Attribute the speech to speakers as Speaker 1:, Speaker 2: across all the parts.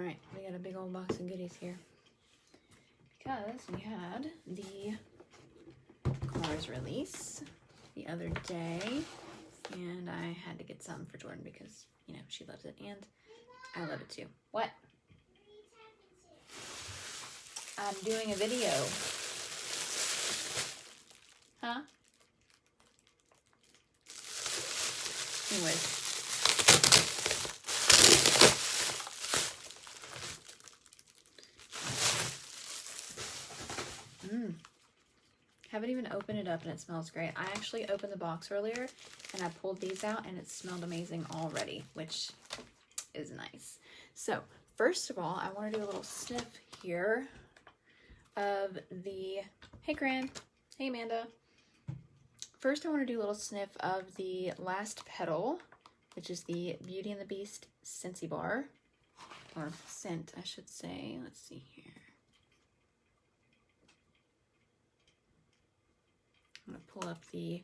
Speaker 1: Alright, we got a big old box of goodies here. Because we had the Cars release the other day. And I had to get something for Jordan because, you know, she loves it. And I love it too. What? I'm doing a video. Huh? Anyways. Haven't even opened it up and it smells great. I actually opened the box earlier and I pulled these out and it smelled amazing already, which is nice. So first of all, I want to do a little sniff here of the, hey Gran, hey Amanda. First I want to do a little sniff of the Last Petal, which is the Beauty and the Beast Scentsy Bar, or scent I should say. Let's see here. I'm going to pull up the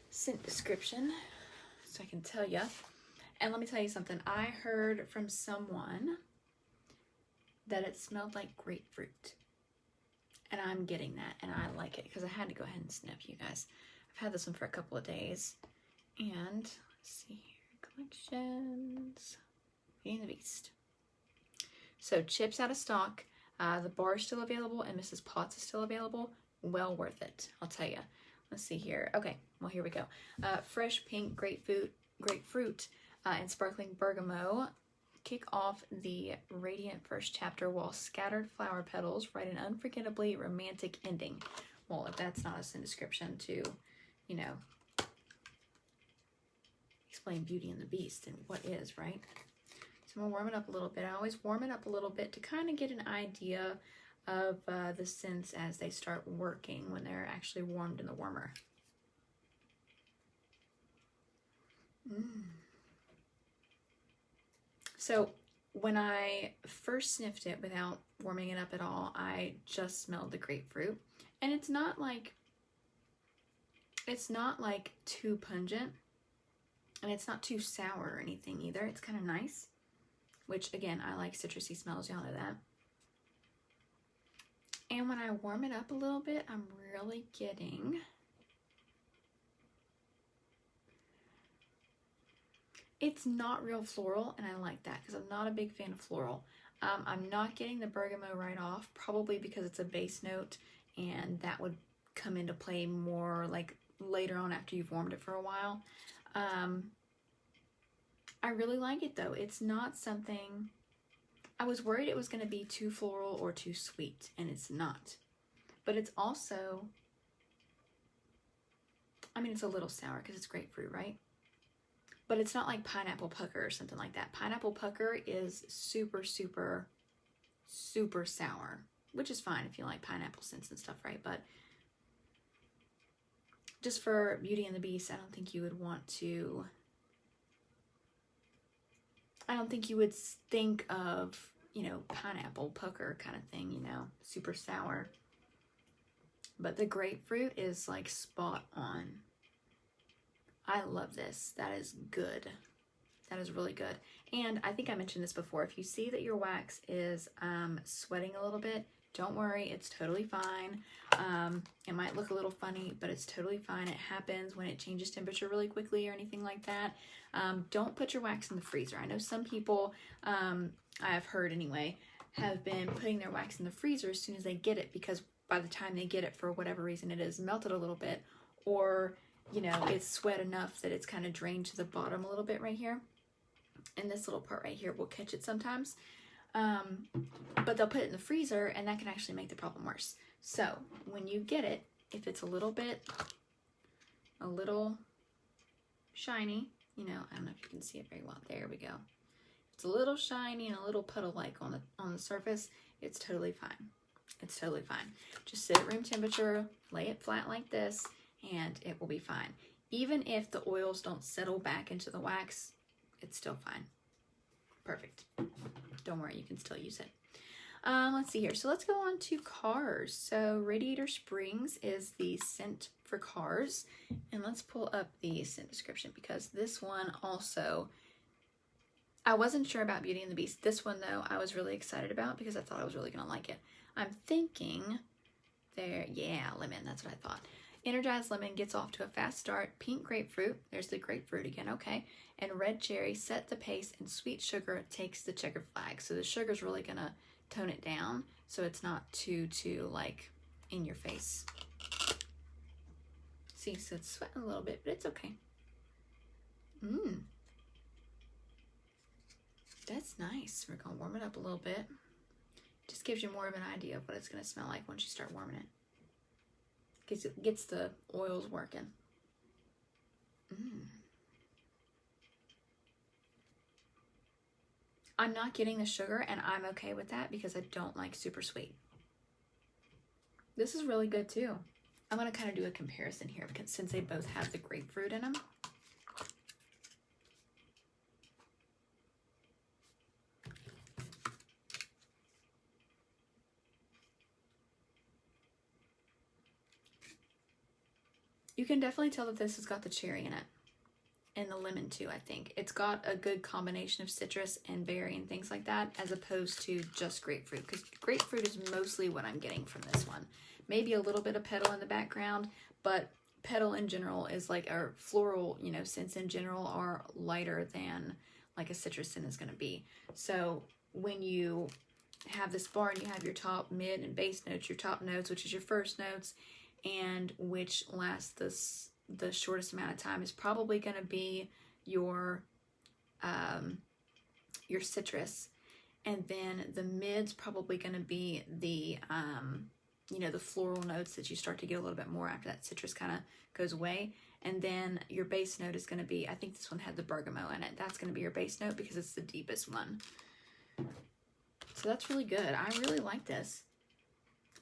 Speaker 1: scent description so I can tell you. And let me tell you something. I heard from someone that it smelled like grapefruit. And I'm getting that. And I like it because I had to go ahead and sniff, you guys. I've had this one for a couple of days. And let's see here. Collections. Beauty and the Beast. So chips out of stock. The bar is still available and Mrs. Potts is still available. Well worth it, I'll tell you. Let's see here. Okay, well here we go. Fresh pink grapefruit and sparkling bergamot kick off the radiant first chapter while scattered flower petals write an unforgettably romantic ending. Well, if that's not a scent description to, you know, explain Beauty and the Beast and what is, right? So I'm gonna warm it up a little bit. I always warm it up a little bit to kind of get an idea of the scents as they start working when they're actually warmed in the warmer. So when I first sniffed it without warming it up at all, I just smelled the grapefruit, and it's not like too pungent, and it's not too sour or anything either. It's kind of nice, which again, I like citrusy smells, y'all know that. And when I warm it up a little bit, I'm really getting it's not real floral, and I like that because I'm not a big fan of floral. I'm not getting the bergamot right off, probably because it's a base note, and that would come into play more like later on after you've warmed it for a while. I really like it though. It's not something... I was worried it was going to be too floral or too sweet, and it's not. But it's also, I mean, it's a little sour because it's grapefruit, right? But it's not like pineapple pucker or something like that. Pineapple pucker is super, super, super sour, which is fine if you like pineapple scents and stuff, right? But just for Beauty and the Beast, I don't think you would want to... I don't think you would think of, you know, pineapple pucker kind of thing, you know, super sour. But the grapefruit is like spot on. I love this. That is good. That is really good. And I think I mentioned this before. If you see that your wax is sweating a little bit, don't worry. It's totally fine. It might look a little funny, but it's totally fine. It happens when it changes temperature really quickly or anything like that. Don't put your wax in the freezer. I know some people, I have heard anyway, have been putting their wax in the freezer as soon as they get it, because by the time they get it, for whatever reason, it is melted a little bit, or, you know, it's sweat enough that it's kind of drained to the bottom a little bit right here. And this little part right here will catch it sometimes. But they'll put it in the freezer, and that can actually make the problem worse. So when you get it, if it's a little shiny, you know, I don't know if you can see it very well. There we go. It's a little shiny and a little puddle-like on the surface. It's totally fine. It's totally fine. Just sit at room temperature, lay it flat like this, and it will be fine. Even if the oils don't settle back into the wax, it's still fine. Perfect. Don't worry, you can still use it. Let's see here. So let's go on to Cars. So Radiator Springs is the scent for Cars. And let's pull up the scent description, because this one also I wasn't sure about Beauty and the Beast. This one, though, I was really excited about because I thought I was really going to like it. I'm thinking there, yeah, lemon, that's what I thought. Energized lemon gets off to a fast start. Pink grapefruit, there's the grapefruit again, okay. And red cherry set the pace, and sweet sugar takes the checkered flag. So the sugar's really going to tone it down so it's not too like in your face. See, so it's sweating a little bit, but it's okay. That's nice. We're going to warm it up a little bit. Just gives you more of an idea of what it's going to smell like once you start warming it. Gets the oils working. I'm not getting the sugar, and I'm okay with that because I don't like super sweet. This is really good too. I'm going to kind of do a comparison here because since they both have the grapefruit in them. You can definitely tell that this has got the cherry in it. And the lemon too, I think. It's got a good combination of citrus and berry and things like that, as opposed to just grapefruit. Because grapefruit is mostly what I'm getting from this one. Maybe a little bit of petal in the background, but petal in general is like, our floral, you know, scents in general are lighter than like a citrus scent is going to be. So when you have this bar and you have your top, mid, and base notes, your top notes, which is your first notes, and which lasts the shortest amount of time, is probably going to be your citrus, and then the mid's probably going to be the you know, the floral notes that you start to get a little bit more after that citrus kind of goes away, and then your base note is going to be, I think this one had the bergamot in it. That's going to be your base note because it's the deepest one. So that's really good. I really like this.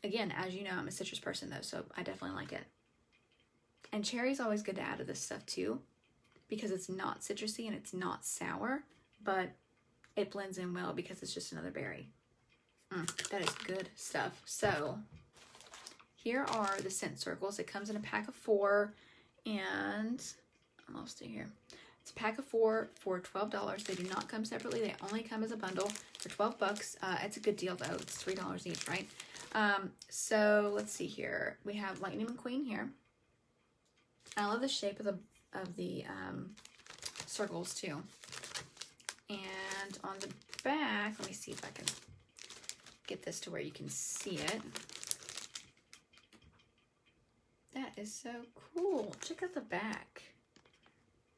Speaker 1: Again, as you know, I'm a citrus person though, so I definitely like it. And cherry's always good to add to this stuff too, because it's not citrusy and it's not sour, but it blends in well because it's just another berry. That is good stuff. So here are the scent circles. It comes in a pack of 4, and I'm almost here. It's a pack of 4 for $12. They do not come separately. They only come as a bundle for 12 bucks. It's a good deal though. It's $3 each, right? So let's see here. We have Lightning McQueen here. I love the shape of the circles too. And on the back, let me see if I can get this to where you can see it. That is so cool. Check out the back.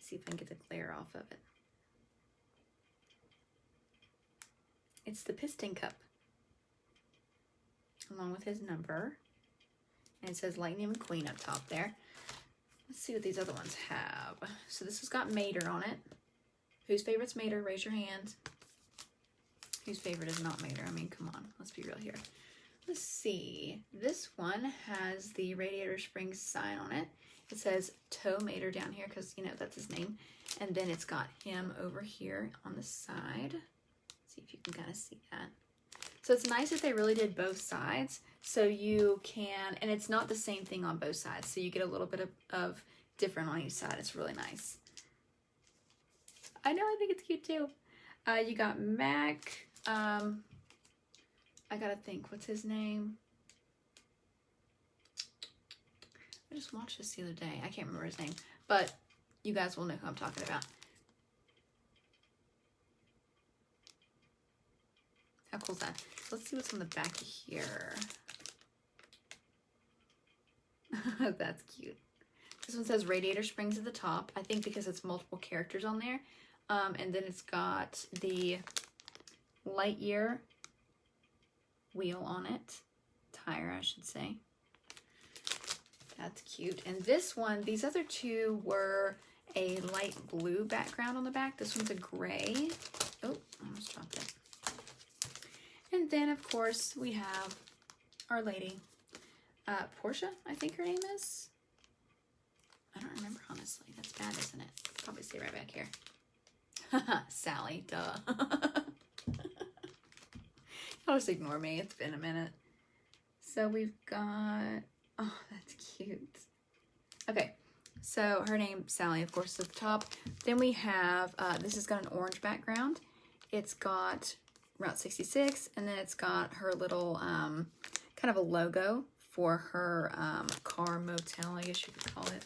Speaker 1: See if I can get the glare off of it. It's the piston cup, along with his number. And it says Lightning McQueen up top there. Let's see what these other ones have. So this has got Mater on it. Whose favorite's Mater? Raise your hand. Whose favorite is not Mater? I mean, come on. Let's be real here. Let's see. This one has the Radiator Springs sign on it. It says Toe Mater down here because, you know, that's his name. And then it's got him over here on the side. Let's see if you can kind of see that. So it's nice that they really did both sides. So you can, and it's not the same thing on both sides. So you get a little bit of different on each side. It's really nice. I know, I think it's cute too. You got Mac. I gotta think, what's his name? I just watched this the other day. I can't remember his name, but you guys will know who I'm talking about. How cool is that? Let's see what's on the back here. That's cute. This one says Radiator Springs at the top. I think because it's multiple characters on there. And then it's got the light year wheel on it. Tire, I should say. That's cute. And this one, these other two were a light blue background on the back. This one's a gray. Oh, I almost dropped it. And then, of course, we have Our Lady. Portia, I think her name is. I don't remember, honestly. That's bad, isn't it? Probably stay right back here. Sally, duh. I'll just ignore me. It's been a minute. So we've got... Oh, that's cute. Okay, so her name, Sally, of course, is at the top. Then we have... this has got an orange background. it's got Route 66, and then it's got her little kind of a logo for her car motel, I guess you could call it,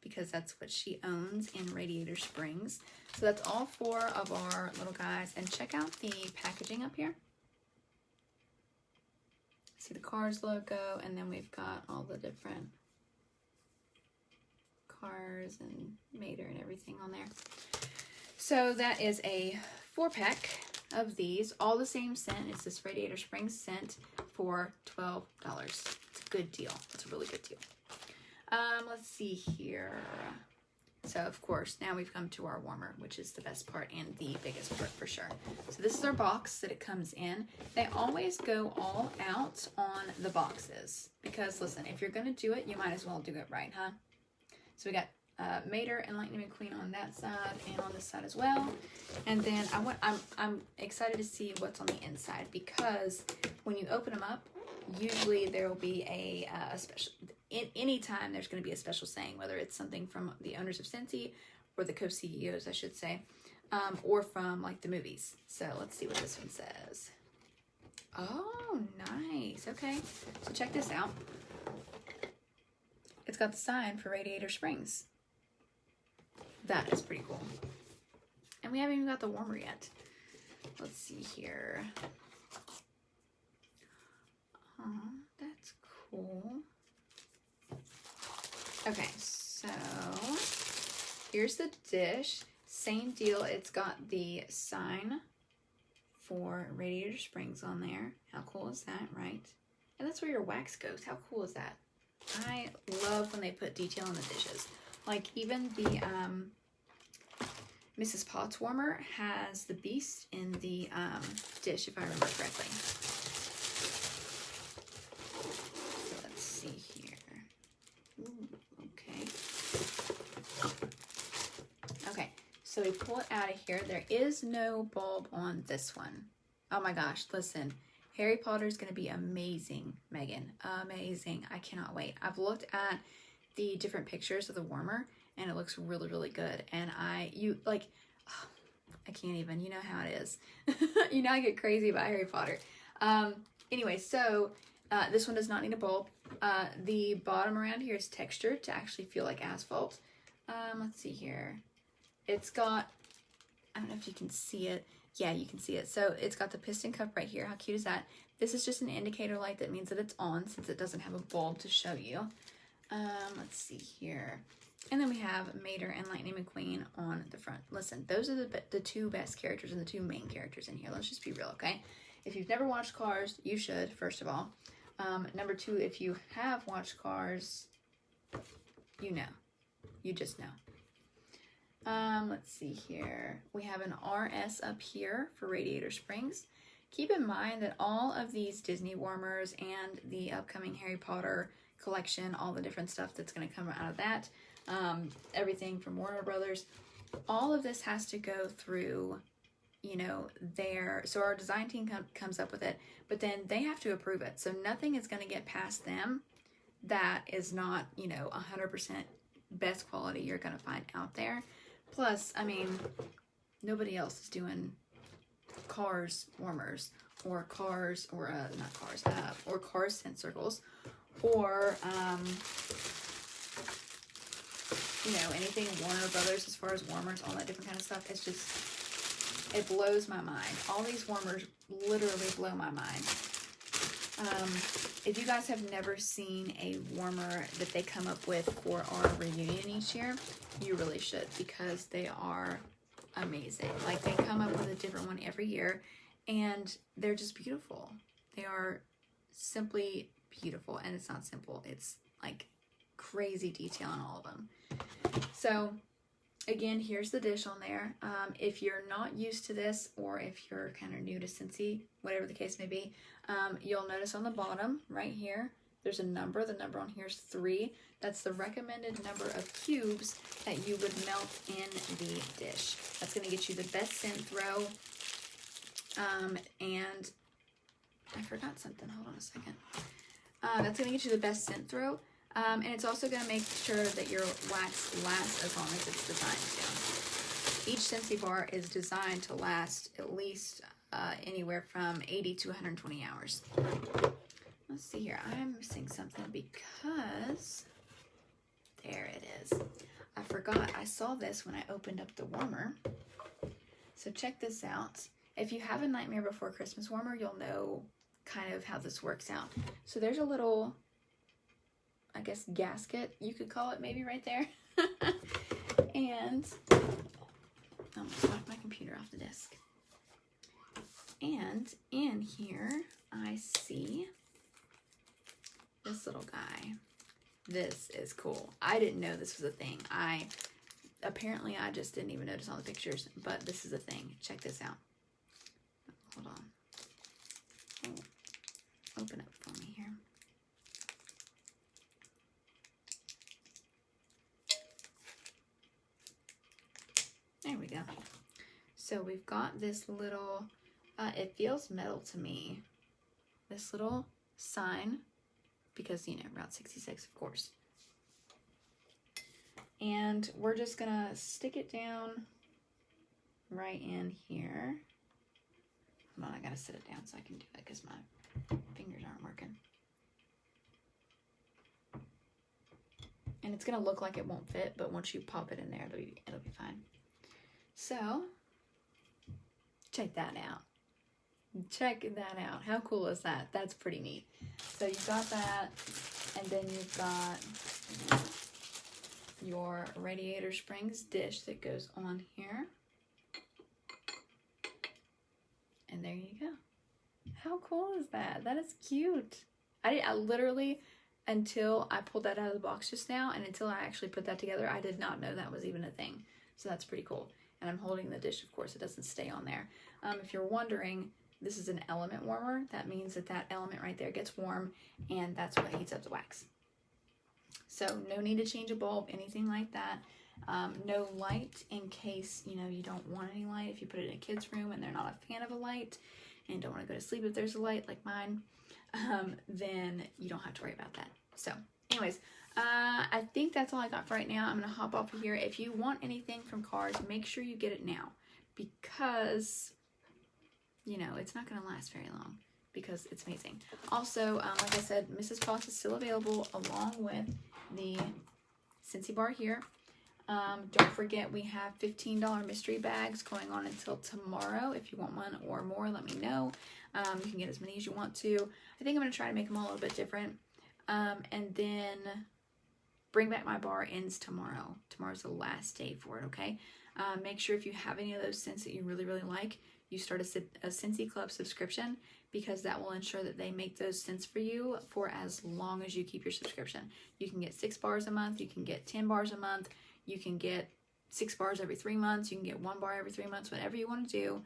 Speaker 1: because that's what she owns in Radiator Springs. So that's all 4 of our little guys. And check out the packaging up here. See the Cars logo, and then we've got all the different cars and Mater and everything on there. So that is a 4-pack of these, all the same scent. It's this Radiator Springs scent for $12. It's a good deal. It's a really good deal. Let's see here. So of course, now we've come to our warmer, which is the best part and the biggest part for sure. So this is our box that it comes in. They always go all out on the boxes because listen, if you're gonna do it, you might as well do it right, huh? So we got Mater and Lightning McQueen on that side and on this side as well. And then I'm excited to see what's on the inside because when you open them up, usually there will be a special. Anytime there's going to be a special saying, whether it's something from the owners of Scentsy or the co-CEOs, I should say, or from like the movies. So let's see what this one says. Oh, nice. Okay, so check this out. It's got the sign for Radiator Springs. That is pretty cool. And we haven't even got the warmer yet. Let's see here. Oh, that's cool. Okay, so here's the dish. Same deal. It's got the sign for Radiator Springs on there. How cool is that, right? And that's where your wax goes. How cool is that? I love when they put detail in the dishes. Like even the Mrs. Potts warmer has the beast in the dish, if I remember correctly. So let's see here. Ooh, okay. Okay, so we pull it out of here. There is no bulb on this one. Oh my gosh, listen. Harry Potter is going to be amazing, Megan. Amazing. I cannot wait. I've looked at the different pictures of the warmer and it looks really, really good. And I can't even, you know how it is. You know I get crazy about Harry Potter. Anyway, so this one does not need a bulb. The bottom around here is textured to actually feel like asphalt. Let's see here. It's got, I don't know if you can see it. Yeah, you can see it. So it's got the piston cup right here. How cute is that? This is just an indicator light that means that it's on since it doesn't have a bulb to show you. Let's see here. And then we have Mater and Lightning McQueen on the front. Listen, those are the 2 best characters and the 2 main characters in here. Let's just be real, okay? If you've never watched Cars, you should, first of all. Number 2, if you have watched Cars, you know. You just know. Let's see here. We have an RS up here for Radiator Springs. Keep in mind that all of these Disney warmers and the upcoming Harry Potter collection, all the different stuff that's going to come out of that, everything from Warner Brothers, all of this has to go through, you know, so our design team comes up with it, but then they have to approve it. So nothing is going to get past them that is not, you know, 100% best quality you're going to find out there. Plus, I mean, nobody else is doing Cars warmers or Cars or not Cars or Cars scent circles or you know, anything Warner Brothers as far as warmers, all that different kind of stuff. It's just, it blows my mind. All these warmers literally blow my mind. If you guys have never seen a warmer that they come up with for our reunion each year, you really should because they are amazing. Like they come up with a different one every year and they're just beautiful. They are simply beautiful, and it's not simple. It's like crazy detail on all of them. So again, here's the dish on there. If you're not used to this or if you're kind of new to Scentsy, whatever the case may be, you'll notice on the bottom right here, there's a number. The number on here is 3. That's the recommended number of cubes that you would melt in the dish. That's going to get you the best scent throw. And I forgot something. Hold on a second. That's going to get you the best scent throw. And it's also going to make sure that your wax lasts as long as it's designed to. each Scentsy bar is designed to last at least anywhere from 80 to 120 hours. Let's see here. I'm missing something because there it is. I forgot. I saw this when I opened up the warmer. So check this out. If you have a Nightmare Before Christmas warmer, you'll know kind of how this works out. So there's a little, I guess, gasket, you could call it, maybe right there. And I almost knocked my computer off the desk. And in here, I see this little guy. This is cool. I didn't know this was a thing. Apparently I just didn't even notice all the pictures, but this is a thing. Check this out. Hold on. Oh, open up for me here. There we go. So we've got this little, it feels metal to me. This little sign, because, you know, Route 66, of course. And we're just gonna stick it down right in here. Hold on, I gotta sit it down so I can do that because my fingers aren't working. And it's gonna look like it won't fit, but once you pop it in there, it'll be fine. So, check that out. Check that out. How cool is that? That's pretty neat. So you've got that, and then you've got your Radiator Springs dish that goes on here. And there you go. How cool is that? That is cute. I literally, until I pulled that out of the box just now, and until I actually put that together, I did not know that was even a thing. So that's pretty cool. And I'm holding the dish, of course, it doesn't stay on there. If you're wondering, this is an element warmer. That means that that element right there gets warm, and that's what heats up the wax. So no need to change a bulb, anything like that. No light in case, you know, you don't want any light. If you put it in a kid's room and they're not a fan of a light and don't want to go to sleep if there's a light like mine, then you don't have to worry about that. So anyways, I think that's all I got for right now. I'm going to hop off of here. If you want anything from Cars, make sure you get it now, because, you know, it's not going to last very long, because it's amazing. Also, like I said, Mrs. Paws is still available along with the Scentsy Bar here. Don't forget, we have $15 mystery bags going on until tomorrow. If you want one or more, let me know. You can get as many as you want to. I think I'm going to try to make them all a little bit different. And then Bring Back My Bar ends tomorrow. Tomorrow's the last day for it, okay? Make sure if you have any of those scents that you really, really like, you start a Scentsy Club subscription, because that will ensure that they make those scents for you for as long as you keep your subscription. You can get 6 bars a month. You can get 10 bars a month. You can get 6 bars every 3 months. You can get 1 bar every 3 months, whatever you want to do,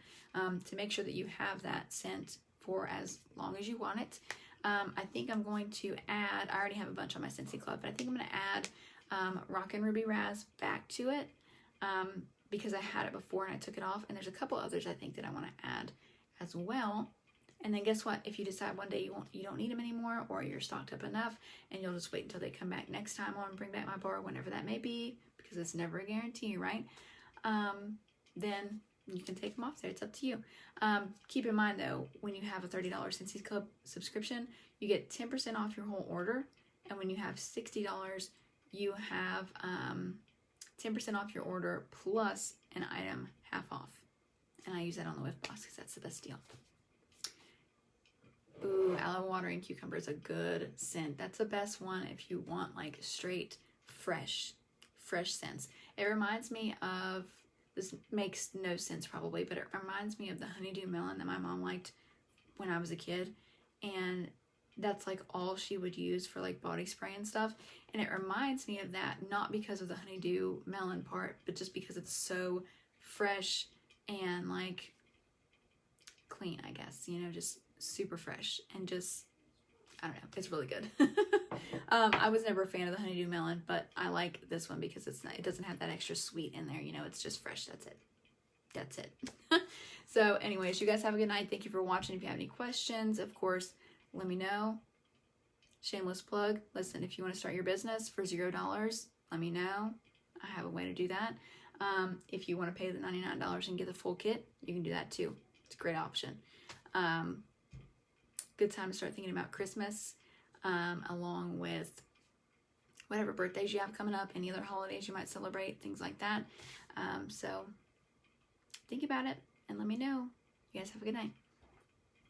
Speaker 1: to make sure that you have that scent for as long as you want it. I think I'm going to add, I already have a bunch on my Scentsy Club, but I think I'm going to add Rockin' Ruby Raz back to it, because I had it before and I took it off, and there's a couple others I think that I want to add as well. And then guess what? If you decide one day you don't need them anymore, or you're stocked up enough, and you'll just wait until they come back next time on Bring Back My Bar, whenever that may be, because it's never a guarantee, right? Then you can take them off there. It's up to you. Keep in mind, though, when you have a $30 Scentsy Club subscription, you get 10% off your whole order. And when you have $60, you have 10% off your order plus an item half off. And I use that on the Whiff Boss because that's the best deal. Ooh, aloe water and cucumber is a good scent. That's the best one if you want like straight, fresh scents. It reminds me of, this makes no sense probably, but it reminds me of the honeydew melon that my mom liked when I was a kid. And that's like all she would use for like body spray and stuff. And it reminds me of that, not because of the honeydew melon part, but just because it's so fresh and like clean, I guess, you know, just super fresh and just, I don't know, it's really good. I was never a fan of the honeydew melon, but I like this one because it doesn't have that extra sweet in there, you know, it's just fresh. That's it. So anyways, you guys have a good night. Thank you for watching. If you have any questions, of course, let me know. Shameless plug. Listen, if you want to start your business for $0, let me know. I have a way to do that. If you want to pay the $99 and get the full kit, you can do that too. It's a great option. Good time to start thinking about Christmas, along with whatever birthdays you have coming up, any other holidays you might celebrate, things like that. So think about it and let me know. You guys have a good night.